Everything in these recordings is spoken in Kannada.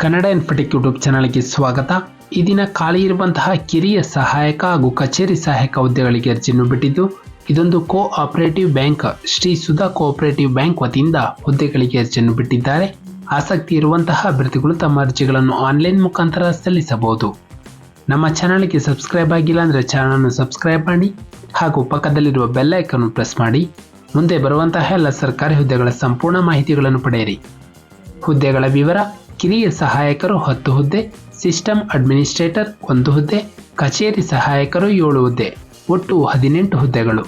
ಕನ್ನಡ ಇನ್ಫೋಟೆಕ್ ಯೂಟ್ಯೂಬ್ ಚಾನಲ್ಗೆ ಸ್ವಾಗತ. ಈ ದಿನ ಖಾಲಿ ಇರುವಂತಹ ಕಿರಿಯ ಸಹಾಯಕ ಹಾಗೂ ಕಚೇರಿ ಸಹಾಯಕ ಹುದ್ದೆಗಳಿಗೆ ಅರ್ಜಿಯನ್ನು ಬಿಟ್ಟಿದ್ದು, ಇದೊಂದು cooperative bank Shri Sudha cooperative bank ವತಿಯಿಂದ ಹುದ್ದೆಗಳಿಗೆ ಅರ್ಜಿಯನ್ನು ಬಿಟ್ಟಿದ್ದಾರೆ. ಆಸಕ್ತಿ ಇರುವಂತಹ ಅಭ್ಯರ್ಥಿಗಳು ತಮ್ಮ ಅರ್ಜಿಗಳನ್ನು ಆನ್ಲೈನ್ ಮುಖಾಂತರ ಸಲ್ಲಿಸಬಹುದು. ನಮ್ಮ ಚಾನಲ್ಗೆ ಸಬ್ಸ್ಕ್ರೈಬ್ ಆಗಿಲ್ಲ ಅಂದರೆ ಚಾನಲನ್ನು ಸಬ್ಸ್ಕ್ರೈಬ್ ಮಾಡಿ ಹಾಗೂ ಪಕ್ಕದಲ್ಲಿರುವ ಬೆಲ್ ಐಕಾನ್ ಪ್ರೆಸ್ ಮಾಡಿ. ಮುಂದೆ ಬರುವಂತಹ ಎಲ್ಲ ಸರ್ಕಾರಿ ಹುದ್ದೆಗಳ ಸಂಪೂರ್ಣ ಮಾಹಿತಿಗಳನ್ನು ಪಡೆಯಿರಿ. ಹುದ್ದೆಗಳ ವಿವರ: ಕಿರಿಯ ಸಹಾಯಕರು 10 ಹುದ್ದೆ, ಸಿಸ್ಟಮ್ ಅಡ್ಮಿನಿಸ್ಟ್ರೇಟರ್ 1 ಹುದ್ದೆ, ಕಚೇರಿ ಸಹಾಯಕರು 7 ಹುದ್ದೆ, ಒಟ್ಟು 18 ಹುದ್ದೆಗಳು.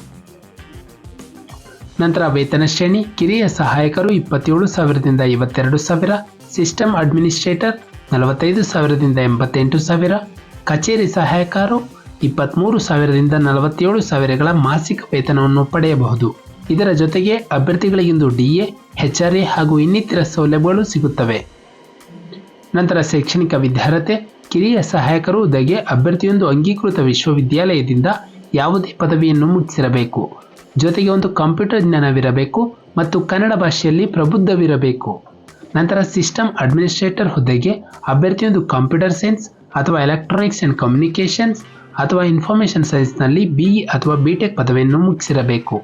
ನಂತರ ವೇತನ ಶ್ರೇಣಿ: ಕಿರಿಯ ಸಹಾಯಕರು 27,000ದಿಂದ 52,000, ಸಿಸ್ಟಮ್ ಅಡ್ಮಿನಿಸ್ಟ್ರೇಟರ್ 45,000ದಿಂದ 88,000, ಕಚೇರಿ ಸಹಾಯಕರು 23,000ರಿಂದ 47,000ಗಳ ಮಾಸಿಕ ವೇತನವನ್ನು ಪಡೆಯಬಹುದು. ಇದರ ಜೊತೆಗೆ ಅಭ್ಯರ್ಥಿಗಳಿಗಿಂದು DA, HRA ಹಾಗೂ ಇನ್ನಿತರ ಸೌಲಭ್ಯಗಳು ಸಿಗುತ್ತವೆ. ನಂತರ ಶೈಕ್ಷಣಿಕ ವಿದ್ಯಾರ್ಹತೆ: ಕಿರಿಯ ಸಹಾಯಕರು ಹುದ್ದೆಗೆ ಅಭ್ಯರ್ಥಿಯೊಂದು ಅಂಗೀಕೃತ ವಿಶ್ವವಿದ್ಯಾಲಯದಿಂದ ಯಾವುದೇ ಪದವಿಯನ್ನು ಮುಗಿಸಿರಬೇಕು, ಜೊತೆಗೆ ಒಂದು ಕಂಪ್ಯೂಟರ್ ಜ್ಞಾನವಿರಬೇಕು ಮತ್ತು ಕನ್ನಡ ಭಾಷೆಯಲ್ಲಿ ಪ್ರಬುದ್ಧವಿರಬೇಕು. ನಂತರ ಸಿಸ್ಟಮ್ ಅಡ್ಮಿನಿಸ್ಟ್ರೇಟರ್ ಹುದ್ದೆಗೆ ಅಭ್ಯರ್ಥಿಯೊಂದು ಕಂಪ್ಯೂಟರ್ ಸೈನ್ಸ್ ಅಥವಾ ಎಲೆಕ್ಟ್ರಾನಿಕ್ಸ್ ಆ್ಯಂಡ್ ಕಮ್ಯುನಿಕೇಷನ್ಸ್ ಅಥವಾ ಇನ್ಫಾರ್ಮೇಷನ್ ಸೈನ್ಸ್ನಲ್ಲಿ BE ಅಥವಾ BTech ಪದವಿಯನ್ನು ಮುಗಿಸಿರಬೇಕು,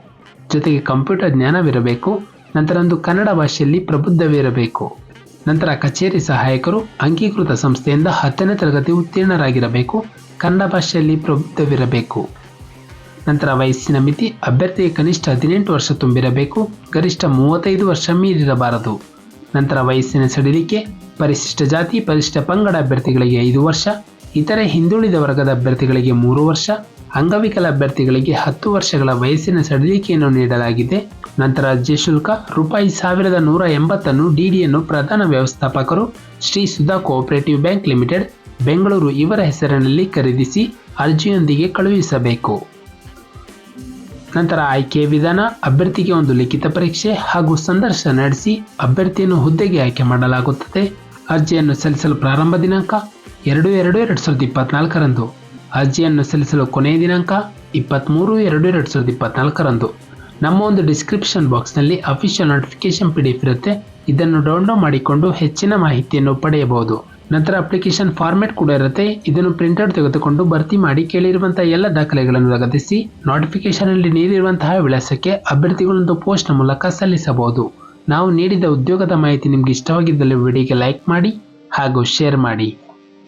ಜೊತೆಗೆ ಕಂಪ್ಯೂಟರ್ ಜ್ಞಾನವಿರಬೇಕು. ನಂತರ ಒಂದು ಕನ್ನಡ ಭಾಷೆಯಲ್ಲಿ ಪ್ರಬುದ್ಧವಿರಬೇಕು. ನಂತರ ಕಚೇರಿ ಸಹಾಯಕರು ಅಂಗೀಕೃತ ಸಂಸ್ಥೆಯಿಂದ 10ನೇ ತರಗತಿ ಉತ್ತೀರ್ಣರಾಗಿರಬೇಕು, ಕನ್ನಡ ಭಾಷೆಯಲ್ಲಿ ಪ್ರಬುದ್ಧವಿರಬೇಕು. ನಂತರ ವಯಸ್ಸಿನ ಮಿತಿ: ಅಭ್ಯರ್ಥಿಗೆ ಕನಿಷ್ಠ 18 ವರ್ಷ ತುಂಬಿರಬೇಕು, ಗರಿಷ್ಠ 35 ವರ್ಷ ಮೀರಿರಬಾರದು. ನಂತರ ವಯಸ್ಸಿನ ಸಡಿಲಿಕೆ: ಪರಿಶಿಷ್ಟ ಜಾತಿ, ಪರಿಶಿಷ್ಟ ಪಂಗಡ ಅಭ್ಯರ್ಥಿಗಳಿಗೆ 5 ವರ್ಷ, ಇತರೆ ಹಿಂದುಳಿದ ವರ್ಗದ ಅಭ್ಯರ್ಥಿಗಳಿಗೆ 3 ವರ್ಷ, ಅಂಗವಿಕಲ ಅಭ್ಯರ್ಥಿಗಳಿಗೆ 10 ವರ್ಷಗಳ ವಯಸ್ಸಿನ ಸಡಿಲಿಕೆಯನ್ನು ನೀಡಲಾಗಿದೆ. ನಂತರ ಅರ್ಜಿ ಶುಲ್ಕ ₹1,180 DDಯನ್ನು ಪ್ರಧಾನ ವ್ಯವಸ್ಥಾಪಕರು Shri Sudha cooperative bank limited, Bengaluru ಇವರ ಹೆಸರಿನಲ್ಲಿ ಖರೀದಿಸಿ ಅರ್ಜಿಯೊಂದಿಗೆ ಕಳುಹಿಸಬೇಕು. ನಂತರ ಆಯ್ಕೆಯ ವಿಧಾನ: ಅಭ್ಯರ್ಥಿಗೆ ಒಂದು ಲಿಖಿತ ಪರೀಕ್ಷೆ ಹಾಗೂ ಸಂದರ್ಶನ ನಡೆಸಿ ಅಭ್ಯರ್ಥಿಯನ್ನು ಹುದ್ದೆಗೆ ಆಯ್ಕೆ ಮಾಡಲಾಗುತ್ತದೆ. ಅರ್ಜಿಯನ್ನು ಸಲ್ಲಿಸಲು ಪ್ರಾರಂಭ ದಿನಾಂಕ 2/2/2024ರಂದು. ಅರ್ಜಿಯನ್ನು ಸಲ್ಲಿಸಲು ಕೊನೆಯ ದಿನಾಂಕ 23/2/2024ರಂದು. ನಮ್ಮ ಒಂದು ಡಿಸ್ಕ್ರಿಪ್ಷನ್ ಬಾಕ್ಸ್ನಲ್ಲಿ ಅಫಿಷಿಯಲ್ ನೋಟಿಫಿಕೇಶನ್ PDF ಇರುತ್ತೆ, ಇದನ್ನು ಡೌನ್ಲೋಡ್ ಮಾಡಿಕೊಂಡು ಹೆಚ್ಚಿನ ಮಾಹಿತಿಯನ್ನು ಪಡೆಯಬಹುದು. ನಂತರ ಅಪ್ಲಿಕೇಶನ್ ಫಾರ್ಮೆಟ್ ಕೂಡ ಇರುತ್ತೆ, ಇದನ್ನು ಪ್ರಿಂಟ್ಔಟ್ ತೆಗೆದುಕೊಂಡು ಭರ್ತಿ ಮಾಡಿ ಕೇಳಿರುವಂತಹ ಎಲ್ಲ ದಾಖಲೆಗಳನ್ನು ಲಗತ್ತಿಸಿ ನೋಟಿಫಿಕೇಶನ್ನಲ್ಲಿ ನೀಡಿರುವಂತಹ ವಿಳಾಸಕ್ಕೆ ಅಭ್ಯರ್ಥಿಗಳೊಂದು ಪೋಸ್ಟ್ನ ಮೂಲಕ ಸಲ್ಲಿಸಬಹುದು. ನಾವು ನೀಡಿದ ಉದ್ಯೋಗದ ಮಾಹಿತಿ ನಿಮಗೆ ಇಷ್ಟವಾಗಿದ್ದಲ್ಲಿ ವಿಡಿಯೋಗೆ ಲೈಕ್ ಮಾಡಿ ಹಾಗೂ ಶೇರ್ ಮಾಡಿ.